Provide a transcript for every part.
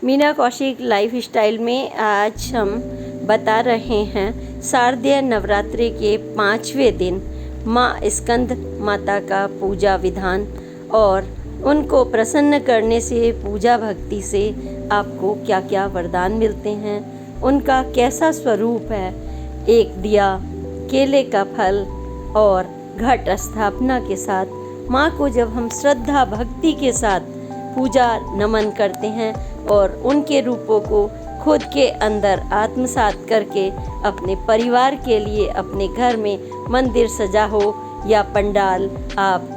Meena Kaushik life style में आज हम बता रहे हैं शारदीय नवरात्रि के 5वें दिन माँ स्कंद माता का पूजा विधान और उनको प्रसन्न करने से पूजा भक्ति से आपको क्या क्या वरदान मिलते हैं, उनका कैसा स्वरूप है। एक दिया, केले का फल और घट स्थापना के साथ माँ को जब हम श्रद्धा भक्ति के साथ पूजा नमन करते हैं और उनके रूपों को खुद के अंदर आत्मसात करके अपने परिवार के लिए अपने घर में मंदिर सजा हो या पंडाल आप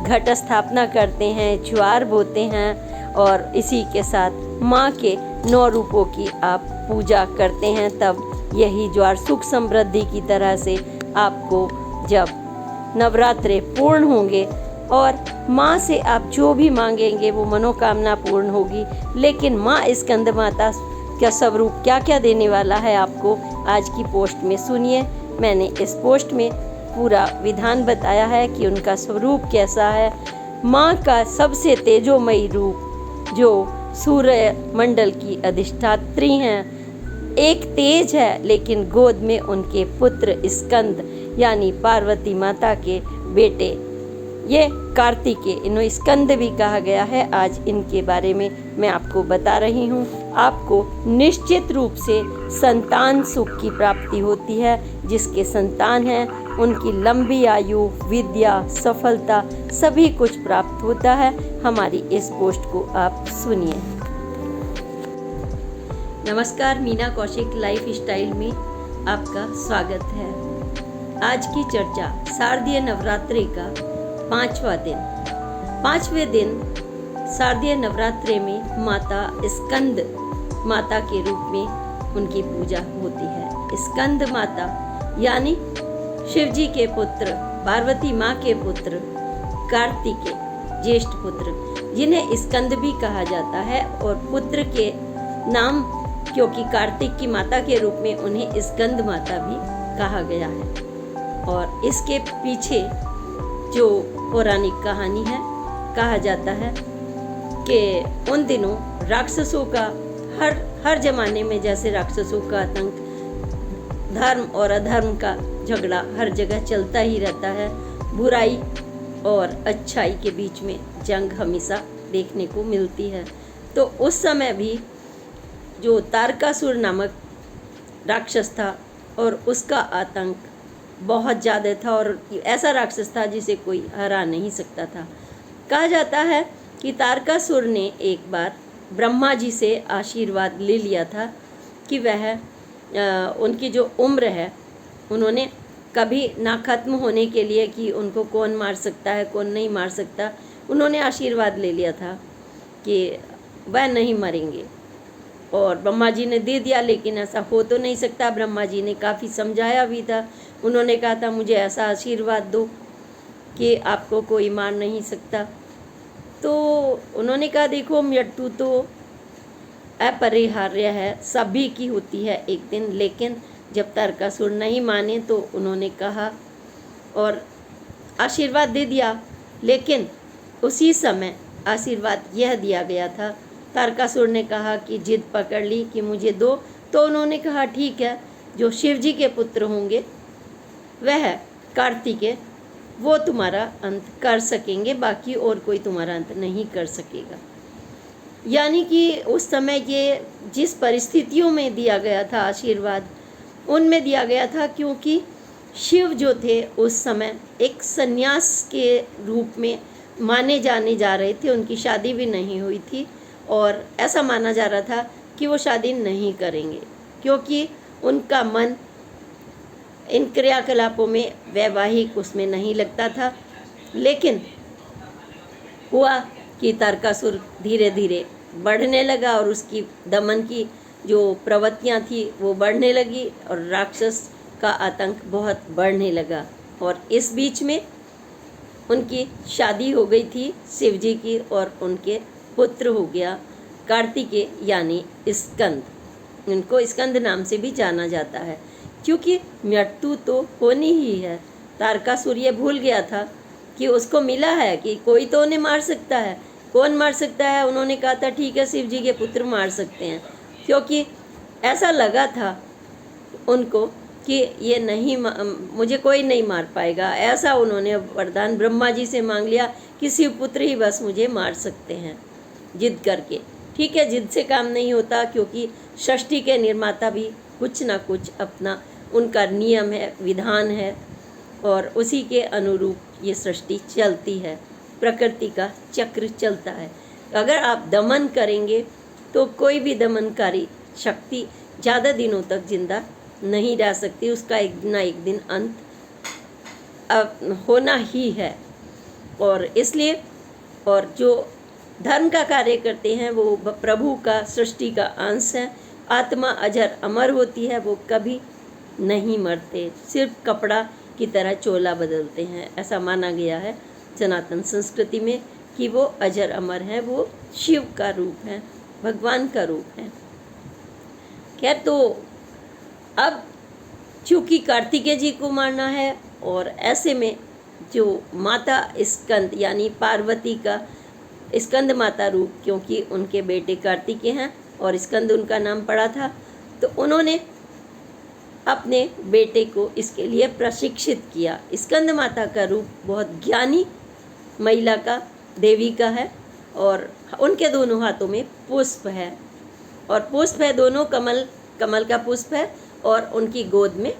घट स्थापना करते हैं, ज्वार बोते हैं और इसी के साथ माँ के 9 रूपों की आप पूजा करते हैं, तब यही ज्वार सुख समृद्धि की तरह से आपको जब नवरात्रे पूर्ण होंगे और माँ से आप जो भी मांगेंगे वो मनोकामना पूर्ण होगी। लेकिन माँ स्कंद माता का स्वरूप क्या क्या देने वाला है आपको आज की पोस्ट में सुनिए। मैंने इस पोस्ट में पूरा विधान बताया है कि उनका स्वरूप कैसा है। माँ का सबसे तेजोमयी रूप जो सूर्य मंडल की अधिष्ठात्री हैं, एक तेज है, लेकिन गोद में उनके पुत्र स्कंद यानी पार्वती माता के बेटे, ये कार्तिकेय, इन्हें स्कंद भी कहा गया है। आज इनके बारे में मैं आपको बता रही हूँ। आपको निश्चित रूप से संतान सुख की प्राप्ति होती है। जिसके संतान हैं उनकी लंबी आयु, विद्या, सफलता सभी कुछ प्राप्त होता है। हमारी इस पोस्ट को आप सुनिए। नमस्कार, मीना कौशिक लाइफ स्टाइल में आपका स्वागत है। आज की चर्चा शारदीय नवरात्रि का 5वां दिन। 5वें दिन शारदीय नवरात्रि में माता स्कंद माता के रूप में उनकी पूजा होती है। स्कंद माता यानी शिव जी के पुत्र, पार्वती माँ के पुत्र, कार्तिकेय ज्येष्ठ पुत्र, जिन्हें स्कंद भी कहा जाता है और पुत्र के नाम क्योंकि कार्तिक की माता के रूप में उन्हें स्कंद माता भी कहा गया है। और इसके पीछे जो पौराणिक कहानी है, कहा जाता है कि उन दिनों राक्षसों का हर जमाने में जैसे राक्षसों का आतंक, धर्म और अधर्म का झगड़ा हर जगह चलता ही रहता है। बुराई और अच्छाई के बीच में जंग हमेशा देखने को मिलती है। तो उस समय भी जो तारकासुर नामक राक्षस था और उसका आतंक बहुत ज़्यादा था और ऐसा राक्षस था जिसे कोई हरा नहीं सकता था। कहा जाता है कि तारकासुर ने एक बार ब्रह्मा जी से आशीर्वाद ले लिया था कि वह उनकी जो उम्र है उन्होंने कभी ना ख़त्म होने के लिए कि उनको कौन मार सकता है कौन नहीं मार सकता, उन्होंने आशीर्वाद ले लिया था कि वह नहीं मरेंगे और ब्रह्मा जी ने दे दिया। लेकिन ऐसा हो तो नहीं सकता। ब्रह्मा जी ने काफ़ी समझाया भी था। उन्होंने कहा था मुझे ऐसा आशीर्वाद दो कि आपको कोई मार नहीं सकता। तो उन्होंने कहा देखो, मृत्यु तो अपरिहार्य है, सभी की होती है एक दिन। लेकिन जब तारकासुर नहीं माने तो उन्होंने कहा और आशीर्वाद दे दिया। लेकिन उसी समय आशीर्वाद यह दिया गया था, तारकासुर ने कहा कि जिद पकड़ ली कि मुझे दो। तो उन्होंने कहा ठीक है, जो शिव जी के पुत्र होंगे वह कार्तिकेय, वो तुम्हारा अंत कर सकेंगे, बाकी और कोई तुम्हारा अंत नहीं कर सकेगा। यानी कि उस समय ये जिस परिस्थितियों में दिया गया था आशीर्वाद, उनमें दिया गया था क्योंकि शिव जो थे उस समय एक सन्यास के रूप में माने जाने जा रहे थे। उनकी शादी भी नहीं हुई थी और ऐसा माना जा रहा था कि वो शादी नहीं करेंगे क्योंकि उनका मन इन क्रियाकलापों में, वैवाहिक उसमें नहीं लगता था। लेकिन हुआ कि तारकासुर धीरे धीरे बढ़ने लगा और उसकी दमन की जो प्रवृत्तियाँ थी वो बढ़ने लगी और राक्षस का आतंक बहुत बढ़ने लगा। और इस बीच में उनकी शादी हो गई थी शिव जी की और उनके पुत्र हो गया कार्तिकेय यानी स्कंद। उनको स्कंद नाम से भी जाना जाता है क्योंकि मृत्यु तो होनी ही है। तारकासुर ये भूल गया था कि उसको मिला है कि कोई तो उन्हें मार सकता है, कौन मार सकता है? उन्होंने कहा था ठीक है, शिव जी के पुत्र मार सकते हैं, क्योंकि ऐसा लगा था उनको कि ये नहीं मुझे कोई नहीं मार पाएगा। ऐसा उन्होंने वरदान ब्रह्मा जी से मांग लिया कि शिव पुत्र ही बस मुझे मार सकते हैं, जिद करके। ठीक है, जिद से काम नहीं होता, क्योंकि सृष्टि के निर्माता भी कुछ ना कुछ अपना उनका नियम है, विधान है, और उसी के अनुरूप ये सृष्टि चलती है, प्रकृति का चक्र चलता है। अगर आप दमन करेंगे तो कोई भी दमनकारी शक्ति ज़्यादा दिनों तक जिंदा नहीं रह सकती, उसका एक ना एक दिन अंत होना ही है। और इसलिए, और जो धर्म का कार्य करते हैं वो प्रभु का, सृष्टि का अंश है। आत्मा अजर अमर होती है, वो कभी नहीं मरते, सिर्फ कपड़ा की तरह चोला बदलते हैं। ऐसा माना गया है सनातन संस्कृति में कि वो अजर अमर है, वो शिव का रूप है, भगवान का रूप है। खैर, तो अब चूँकि कार्तिकेय जी को मारना है, और ऐसे में जो माता स्कंद यानी पार्वती का स्कंद माता रूप, क्योंकि उनके बेटे कार्तिकेय हैं और स्कंद उनका नाम पड़ा था, तो उन्होंने अपने बेटे को इसके लिए प्रशिक्षित किया। स्कंद माता का रूप बहुत ज्ञानी महिला का, देवी का है, और उनके दोनों हाथों में पुष्प है, और पुष्प है दोनों कमल का पुष्प है, और उनकी गोद में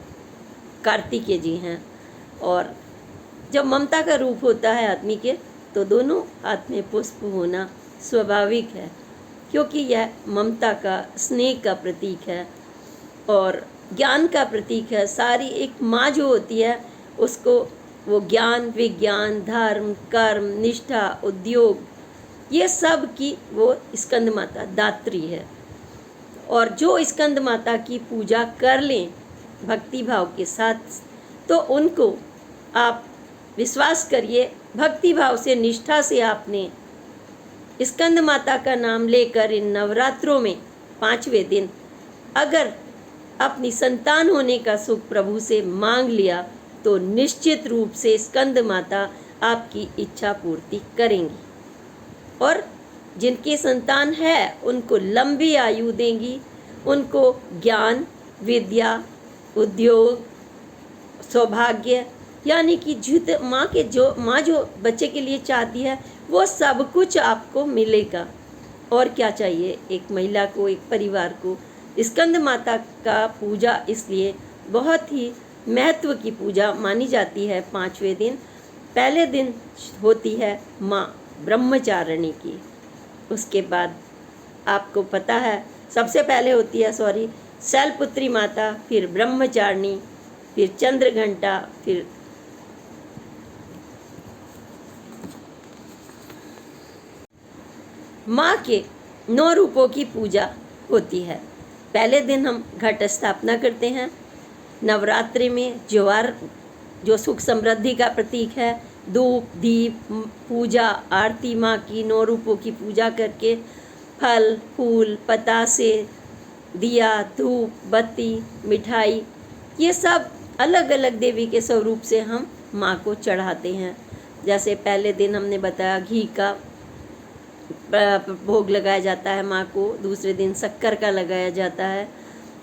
कार्तिकेय जी हैं। और जब ममता का रूप होता है आदमी के, तो दोनों हाथ में पुष्प होना स्वाभाविक है, क्योंकि यह ममता का, स्नेह का प्रतीक है और ज्ञान का प्रतीक है। सारी एक माँ जो होती है, उसको वो ज्ञान, विज्ञान, धर्म, कर्म, निष्ठा, उद्योग, ये सब की वो स्कंद माता दात्री है। और जो स्कंद माता की पूजा कर लें भक्ति भाव के साथ, तो उनको आप विश्वास करिए, भक्ति भाव से, निष्ठा से आपने स्कंद माता का नाम लेकर इन नवरात्रों में 5वें दिन अगर अपनी संतान होने का सुख प्रभु से मांग लिया, तो निश्चित रूप से स्कंद माता आपकी इच्छा पूर्ति करेंगी, और जिनकी संतान है उनको लंबी आयु देंगी, उनको ज्ञान, विद्या, उद्योग, सौभाग्य, यानी कि माँ जो बच्चे के लिए चाहती है वो सब कुछ आपको मिलेगा। और क्या चाहिए एक महिला को, एक परिवार को। स्कंद माता का पूजा इसलिए बहुत ही महत्व की पूजा मानी जाती है। 5वें दिन, पहले दिन होती है माँ ब्रह्मचारिणी की, उसके बाद आपको पता है सबसे पहले होती है शैलपुत्री माता, फिर ब्रह्मचारिणी, फिर चंद्रघंटा, फिर माँ के 9 रूपों की पूजा होती है। पहले दिन हम घट स्थापना करते हैं। नवरात्रि में ज्वार जो सुख समृद्धि का प्रतीक है, धूप, दीप, पूजा, आरती, माँ की 9 रूपों की पूजा करके फल, फूल, पतासे, दिया, धूप, बत्ती, मिठाई, ये सब अलग अलग देवी के स्वरूप से हम माँ को चढ़ाते हैं। जैसे पहले दिन हमने बताया घी का भोग लगाया जाता है माँ को, दूसरे दिन शक्कर का लगाया जाता है,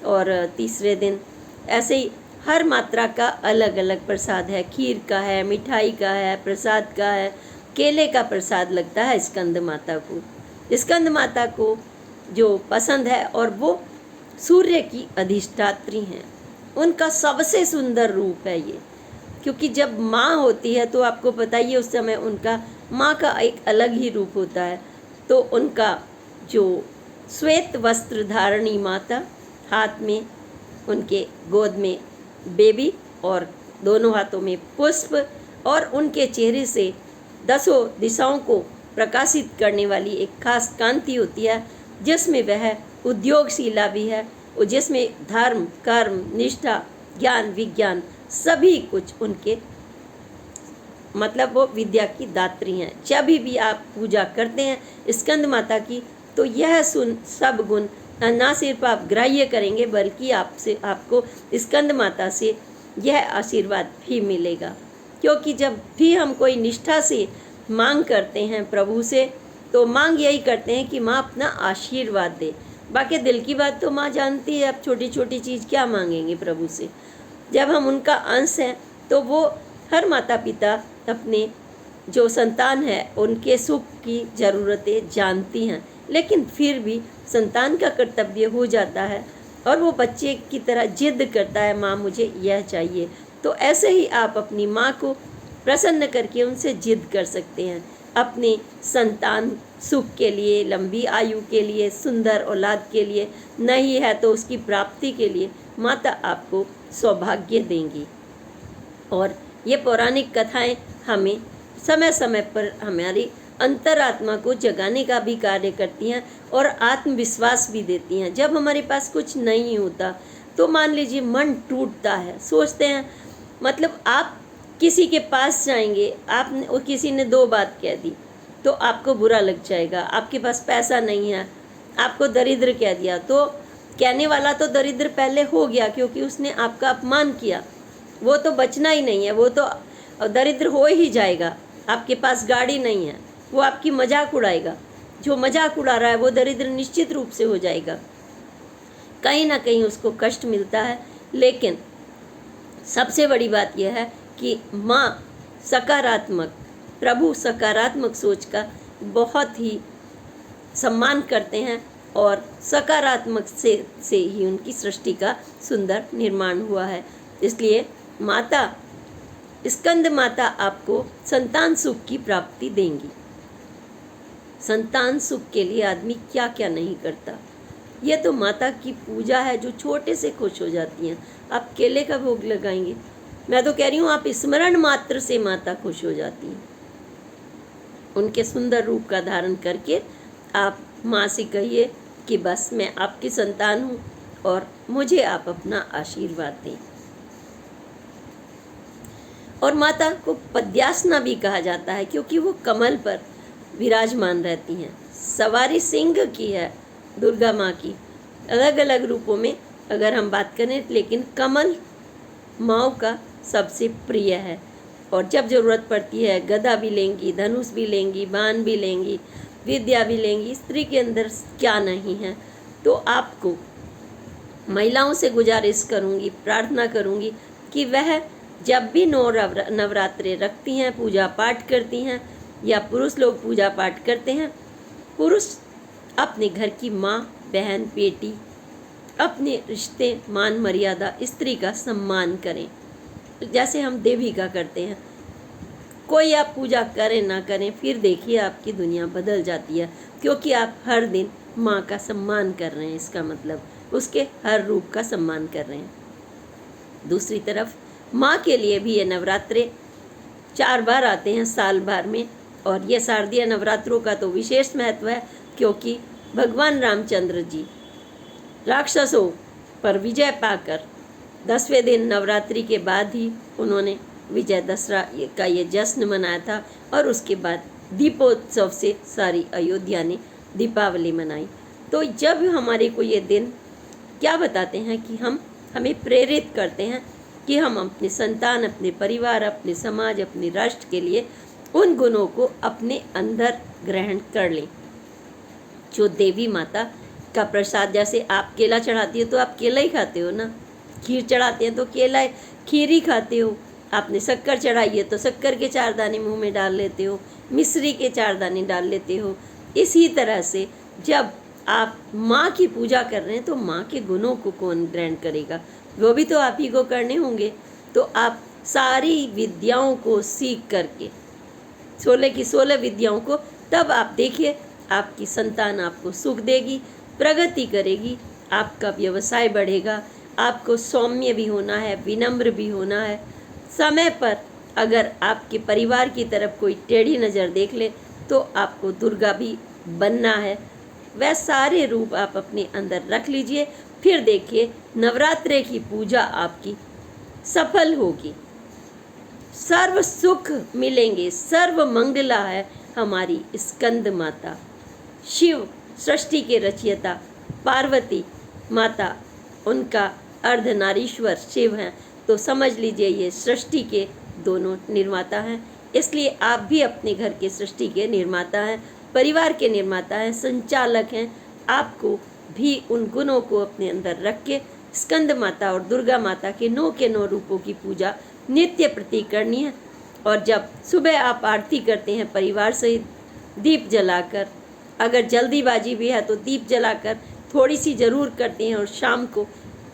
और तीसरे दिन ऐसे ही हर मात्रा का अलग अलग प्रसाद है। खीर का है, मिठाई का है, प्रसाद का है, केले का प्रसाद लगता है स्कंद माता को। स्कंद माता को जो पसंद है, और वो सूर्य की अधिष्ठात्री हैं, उनका सबसे सुंदर रूप है ये, क्योंकि जब माँ होती है तो आपको पता ही है उस समय उनका माँ का एक अलग ही रूप होता है। तो उनका जो श्वेत वस्त्र धारणी माता, हाथ में उनके गोद में बेबी, और दोनों हाथों में पुष्प, और उनके चेहरे से 10 दिशाओं को प्रकाशित करने वाली एक खास कांति होती है, जिसमें वह उद्योगशीला भी है, और जिसमें धर्म, कर्म, निष्ठा, ज्ञान, विज्ञान सभी कुछ उनके, मतलब वो विद्या की दात्री हैं। जब भी आप पूजा करते हैं स्कंद माता की, तो यह सब गुण ना सिर्फ आप ग्राह्य करेंगे, बल्कि आपको स्कंद माता से यह आशीर्वाद भी मिलेगा। क्योंकि जब भी हम कोई निष्ठा से मांग करते हैं प्रभु से, तो मांग यही करते हैं कि माँ अपना आशीर्वाद दे। बाकी दिल की बात तो माँ जानती है, अब छोटी छोटी चीज़ क्या मांगेंगे प्रभु से। जब हम उनका अंश हैं तो वो हर माता पिता अपने जो संतान है उनके सुख की ज़रूरतें जानती हैं, लेकिन फिर भी संतान का कर्तव्य हो जाता है और वो बच्चे की तरह जिद करता है, माँ मुझे यह चाहिए। तो ऐसे ही आप अपनी माँ को प्रसन्न करके उनसे जिद कर सकते हैं, अपने संतान सुख के लिए, लंबी आयु के लिए, सुंदर औलाद के लिए, नहीं है तो उसकी प्राप्ति के लिए माता आपको सौभाग्य देंगी। और ये पौराणिक कथाएं हमें समय समय पर हमारी अंतरात्मा को जगाने का भी कार्य करती हैं और आत्मविश्वास भी देती हैं। जब हमारे पास कुछ नहीं होता तो मान लीजिए मन टूटता है, सोचते हैं, मतलब आप किसी के पास जाएंगे, आपने और किसी ने दो बात कह दी तो आपको बुरा लग जाएगा। आपके पास पैसा नहीं है, आपको दरिद्र कह दिया, तो कहने वाला तो दरिद्र पहले हो गया क्योंकि उसने आपका अपमान किया, वो तो बचना ही नहीं है, वो तो दरिद्र हो ही जाएगा। आपके पास गाड़ी नहीं है, वो आपकी मजाक उड़ाएगा, जो मजाक उड़ा रहा है वो दरिद्र निश्चित रूप से हो जाएगा, कहीं ना कहीं उसको कष्ट मिलता है। लेकिन सबसे बड़ी बात यह है कि माँ सकारात्मक, प्रभु सकारात्मक सोच का बहुत ही सम्मान करते हैं और सकारात्मक से ही उनकी सृष्टि का सुंदर निर्माण हुआ है। इसलिए माता स्कंद माता आपको संतान सुख की प्राप्ति देंगी। संतान सुख के लिए आदमी क्या क्या नहीं करता, यह तो माता की पूजा है जो छोटे से खुश हो जाती हैं। आप केले का भोग लगाएंगे, मैं तो कह रही हूँ आप स्मरण मात्र से माता खुश हो जाती हैं। उनके सुंदर रूप का धारण करके आप माँ से कहिए कि बस मैं आपकी संतान हूँ और मुझे आप अपना आशीर्वाद दें। और माता को पद्यासना भी कहा जाता है क्योंकि वो कमल पर विराजमान रहती हैं। सवारी सिंह की है दुर्गा माँ की, अलग अलग रूपों में अगर हम बात करें, लेकिन कमल माँ का सबसे प्रिय है। और जब ज़रूरत पड़ती है गदा भी लेंगी, धनुष भी लेंगी, बाण भी लेंगी, विद्या भी लेंगी। स्त्री के अंदर क्या नहीं है। तो आपको महिलाओं से गुजारिश करूँगी, प्रार्थना करूँगी कि वह जब भी नवरात्रे रखती हैं, पूजा पाठ करती हैं, या पुरुष लोग पूजा पाठ करते हैं, पुरुष अपने घर की माँ, बहन, बेटी, अपने रिश्ते, मान मर्यादा, स्त्री का सम्मान करें जैसे हम देवी का करते हैं। कोई आप पूजा करें ना करें, फिर देखिए आपकी दुनिया बदल जाती है, क्योंकि आप हर दिन माँ का सम्मान कर रहे हैं। इसका मतलब उसके हर रूप का सम्मान कर रहे हैं। दूसरी तरफ माँ के लिए भी ये नवरात्रे 4 बार आते हैं साल भर में, और ये शारदीय नवरात्रों का तो विशेष महत्व है क्योंकि भगवान रामचंद्र जी राक्षसों पर विजय पाकर 10वें दिन नवरात्रि के बाद ही उन्होंने विजयदशरा का ये जश्न मनाया था, और उसके बाद दीपोत्सव से सारी अयोध्या ने दीपावली मनाई। तो जब हमारे को ये दिन क्या बताते हैं कि हमें प्रेरित करते हैं कि हम अपने संतान, अपने परिवार, अपने समाज, अपने राष्ट्र के लिए उन गुणों को अपने अंदर ग्रहण कर लें जो देवी माता का प्रसाद। जैसे आप केला चढ़ाती हो तो आप केला ही खाते हो ना, खीर चढ़ाते हैं तो केला खीर ही खाते हो, आपने शक्कर चढ़ाई है तो शक्कर के 4 दाने मुंह में डाल लेते हो, मिश्री के 4 दाने डाल लेते हो। इसी तरह से जब आप माँ की पूजा कर रहे हैं तो माँ के गुणों को कौन ग्रहण करेगा, वो भी तो आप ही को करने होंगे। तो आप सारी विद्याओं को सीख करके 16 की 16 विद्याओं को, तब आप देखिए आपकी संतान आपको सुख देगी, प्रगति करेगी, आपका व्यवसाय बढ़ेगा। आपको सौम्य भी होना है, विनम्र भी होना है। समय पर अगर आपके परिवार की तरफ कोई टेढ़ी नज़र देख ले तो आपको दुर्गा भी बनना है। वह सारे रूप आप अपने अंदर रख लीजिए, फिर देखिए नवरात्रे की पूजा आपकी सफल होगी, सर्व सुख मिलेंगे, सर्व मंगला है हमारी स्कंद माता। शिव सृष्टि के रचयिता, पार्वती माता उनका अर्धनारीश्वर शिव हैं, तो समझ लीजिए ये सृष्टि के दोनों निर्माता हैं। इसलिए आप भी अपने घर के सृष्टि के निर्माता हैं, परिवार के निर्माता हैं, संचालक हैं। आपको भी उन गुणों को अपने अंदर रख के स्कंद माता और दुर्गा माता के 9 के 9 रूपों की पूजा नित्य प्रति करनी है। और जब सुबह आप आरती करते हैं परिवार सहित दीप जलाकर, अगर जल्दीबाजी भी है तो दीप जलाकर थोड़ी सी ज़रूर करते हैं, और शाम को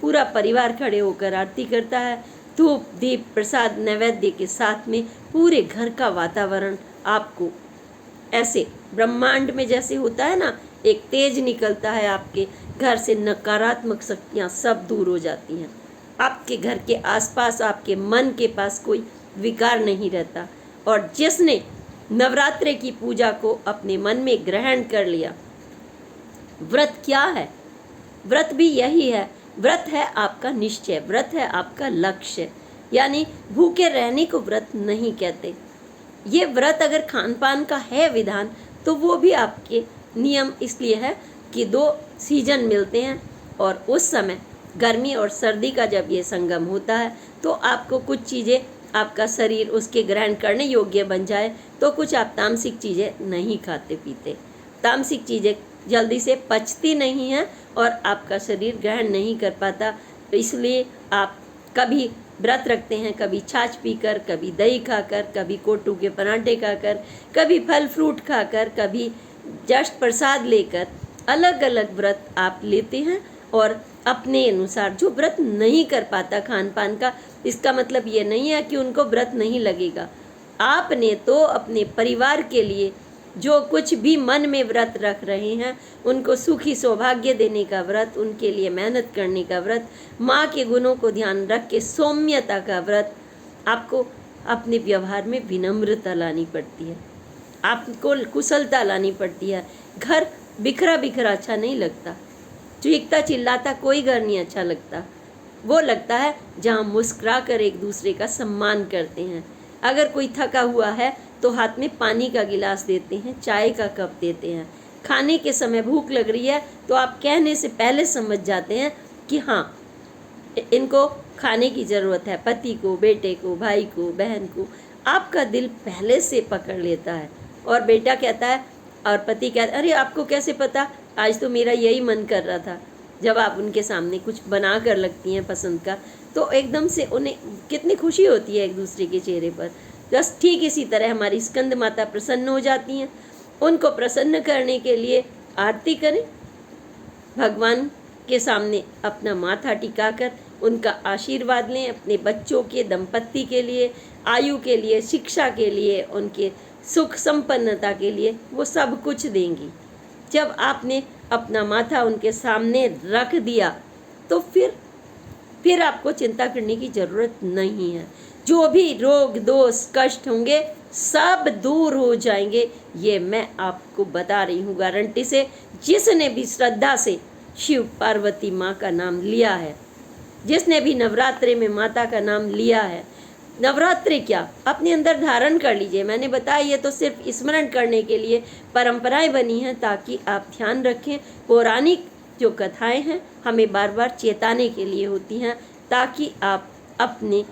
पूरा परिवार खड़े होकर आरती करता है। धूप दीप प्रसाद नैवेद्य के साथ में पूरे घर का वातावरण आपको ऐसे ब्रह्मांड में जैसे होता है ना, एक तेज निकलता है, आपके घर से नकारात्मक शक्तियाँ सब दूर हो जाती हैं। आपके घर के आसपास आपके मन के पास कोई विकार नहीं रहता। और जिसने नवरात्रि की पूजा को अपने मन में ग्रहण कर लिया, व्रत क्या है? व्रत भी यही है। व्रत है आपका निश्चय, व्रत है आपका लक्ष्य। यानी भूखे रहने को व्रत नहीं कहते। ये व्रत अगर खान पान का है विधान, तो वो भी आपके नियम इसलिए है कि 2 सीजन मिलते हैं, और उस समय गर्मी और सर्दी का जब ये संगम होता है तो आपको कुछ चीज़ें, आपका शरीर उसके ग्रहण करने योग्य बन जाए, तो कुछ आप तामसिक चीज़ें नहीं खाते पीते। तामसिक चीज़ें जल्दी से पचती नहीं हैं और आपका शरीर ग्रहण नहीं कर पाता। तो इसलिए आप कभी व्रत रखते हैं, कभी छाछ पीकर, कभी दही खाकर, कभी कोटू के पराठे खाकर, कभी फल फ्रूट खाकर, कभी जस्ट प्रसाद लेकर, अलग अलग व्रत आप लेते हैं। और अपने अनुसार जो व्रत नहीं कर पाता खान पान का, इसका मतलब ये नहीं है कि उनको व्रत नहीं लगेगा। आपने तो अपने परिवार के लिए जो कुछ भी मन में व्रत रख रहे हैं, उनको सुखी सौभाग्य देने का व्रत, उनके लिए मेहनत करने का व्रत, माँ के गुणों को ध्यान रख के सौम्यता का व्रत, आपको अपने व्यवहार में विनम्रता लानी पड़ती है, आपको कुशलता लानी पड़ती है। घर बिखरा बिखरा अच्छा नहीं लगता, चीखता चिल्लाता कोई घर नहीं अच्छा लगता। वो लगता है जहाँ मुस्कुरा कर एक दूसरे का सम्मान करते हैं। अगर कोई थका हुआ है तो हाथ में पानी का गिलास देते हैं, चाय का कप देते हैं। खाने के समय भूख लग रही है तो आप कहने से पहले समझ जाते हैं कि हाँ, इनको खाने की ज़रूरत है। पति को, बेटे को, भाई को, बहन को आपका दिल पहले से पकड़ लेता है। और बेटा कहता है और पति कहता है, अरे आपको कैसे पता, आज तो मेरा यही मन कर रहा था। जब आप उनके सामने कुछ बना कर लगती हैं पसंद का, तो एकदम से उन्हें कितनी खुशी होती है एक दूसरे के चेहरे पर। बस ठीक इसी तरह हमारी स्कंद माता प्रसन्न हो जाती हैं। उनको प्रसन्न करने के लिए आरती करें, भगवान के सामने अपना माथा टिकाकर उनका आशीर्वाद लें। अपने बच्चों के, दंपत्ति के लिए, आयु के लिए, शिक्षा के लिए, उनके सुख संपन्नता के लिए वो सब कुछ देंगी। जब आपने अपना माथा उनके सामने रख दिया तो फिर आपको चिंता करने की ज़रूरत नहीं है। जो भी रोग दोष कष्ट होंगे सब दूर हो जाएंगे, ये मैं आपको बता रही हूँ गारंटी से। जिसने भी श्रद्धा से शिव पार्वती माँ का नाम लिया है, जिसने भी नवरात्रि में माता का नाम लिया है, नवरात्रि क्या अपने अंदर धारण कर लीजिए। मैंने बताया ये तो सिर्फ स्मरण करने के लिए परंपराएं बनी हैं, ताकि आप ध्यान रखें। पौराणिक जो कथाएं हैं हमें बार बार चेताने के लिए होती हैं, ताकि आप अपने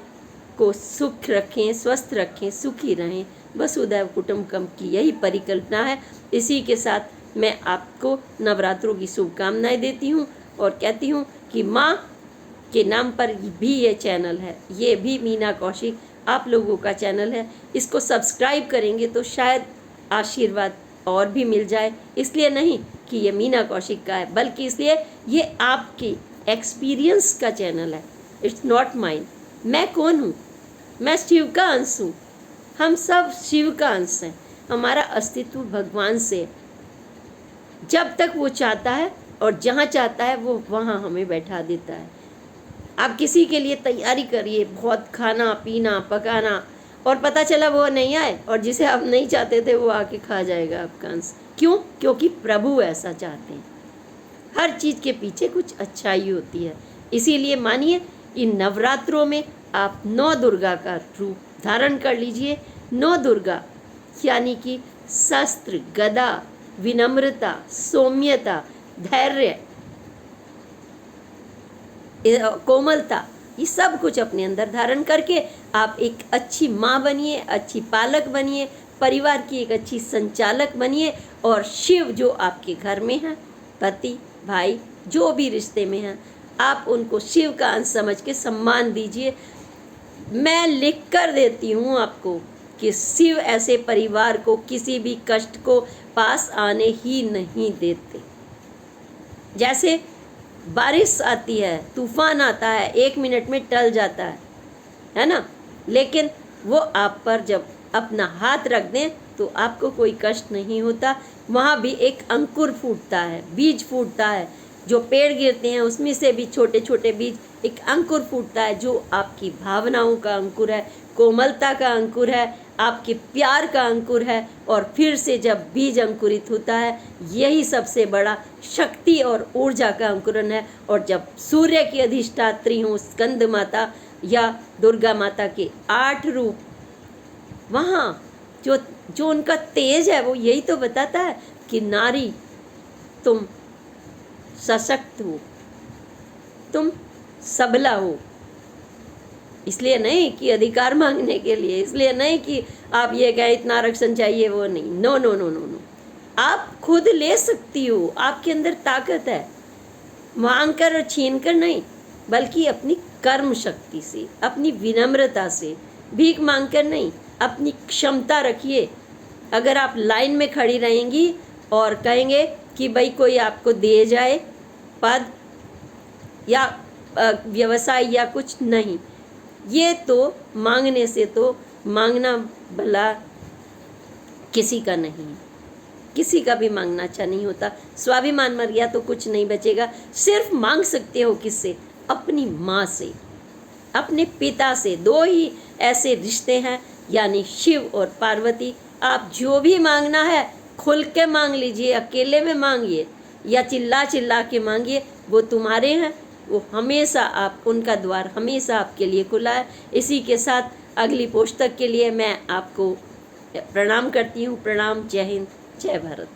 को सुख रखें, स्वस्थ रखें, सुखी रहें। वसुधैव कुटुंबकम की यही परिकल्पना है। इसी के साथ मैं आपको नवरात्रों की शुभकामनाएं देती हूँ और कहती हूँ कि माँ के नाम पर भी ये चैनल है, ये भी मीना कौशिक आप लोगों का चैनल है। इसको सब्सक्राइब करेंगे तो शायद आशीर्वाद और भी मिल जाए। इसलिए नहीं कि ये मीना कौशिक का है, बल्कि इसलिए ये आपकी एक्सपीरियंस का चैनल है। It's not mine. मैं कौन हूँ? मैं शिव का अंश हूँ। हम सब शिव का अंश हैं। हमारा अस्तित्व भगवान से, जब तक वो चाहता है और जहाँ चाहता है वो वहाँ हमें बैठा देता है। आप किसी के लिए तैयारी करिए, बहुत खाना पीना पकाना, और पता चला वो नहीं आए और जिसे आप नहीं चाहते थे वो आके खा जाएगा आपका अंश। क्यों? क्योंकि प्रभु ऐसा चाहते हैं। हर चीज़ के पीछे कुछ अच्छाई होती है। इसीलिए मानिए कि नवरात्रों में आप 9 दुर्गा का रूप धारण कर लीजिए। 9 दुर्गा यानी कि शस्त्र, गदा, विनम्रता, सौम्यता, धैर्य, कोमलता, ये सब कुछ अपने अंदर धारण करके आप एक अच्छी माँ बनिए, अच्छी पालक बनिए, परिवार की एक अच्छी संचालक बनिए और शिव जो आपके घर में है, पति भाई जो भी रिश्ते में हैं, आप उनको शिव का अंश समझ के सम्मान दीजिए। मैं लिख कर देती हूँ आपको कि शिव ऐसे परिवार को किसी भी कष्ट को पास आने ही नहीं देते। जैसे बारिश आती है, तूफान आता है, 1 मिनट में टल जाता है ना, लेकिन वो आप पर जब अपना हाथ रख दें तो आपको कोई कष्ट नहीं होता। वहाँ भी एक अंकुर फूटता है, बीज फूटता है, जो पेड़ गिरते हैं उसमें से भी छोटे छोटे बीज, एक अंकुर फूटता है जो आपकी भावनाओं का अंकुर है, कोमलता का अंकुर है, आपके प्यार का अंकुर है। और फिर से जब बीज अंकुरित होता है, यही सबसे बड़ा शक्ति और ऊर्जा का अंकुरन है। और जब सूर्य की अधिष्ठात्री हों स्कंद माता या दुर्गा माता के 8 रूप, वहाँ जो उनका तेज है वो यही तो बताता है कि नारी तुम सशक्त हो, तुम सबला हो। इसलिए नहीं कि अधिकार मांगने के लिए, इसलिए नहीं कि आप ये कहें इतना आरक्षण चाहिए, वो नहीं। No no no no no, आप खुद ले सकती हो, आपके अंदर ताकत है। मांग कर और छीन कर नहीं, बल्कि अपनी कर्म शक्ति से, अपनी विनम्रता से, भीख मांग कर नहीं, अपनी क्षमता रखिए। अगर आप लाइन में खड़ी रहेंगी और कहेंगे कि भाई कोई आपको दे जाए पद या व्यवसाय या कुछ, नहीं, ये तो मांगने से तो मांगना भला किसी का नहीं, किसी का भी मांगना अच्छा नहीं होता। स्वाभिमान मर गया तो कुछ नहीं बचेगा। सिर्फ मांग सकते हो किससे? अपनी माँ से, अपने पिता से। 2 ही ऐसे रिश्ते हैं, यानी शिव और पार्वती। आप जो भी मांगना है खुल के मांग लीजिए, अकेले में मांगिए या चिल्ला चिल्ला के मांगिए, वो तुम्हारे हैं, वो हमेशा आप, उनका द्वार हमेशा आपके लिए खुला है। इसी के साथ अगली पोस्ट तक के लिए मैं आपको प्रणाम करती हूँ। प्रणाम, जय हिंद, जय भारत।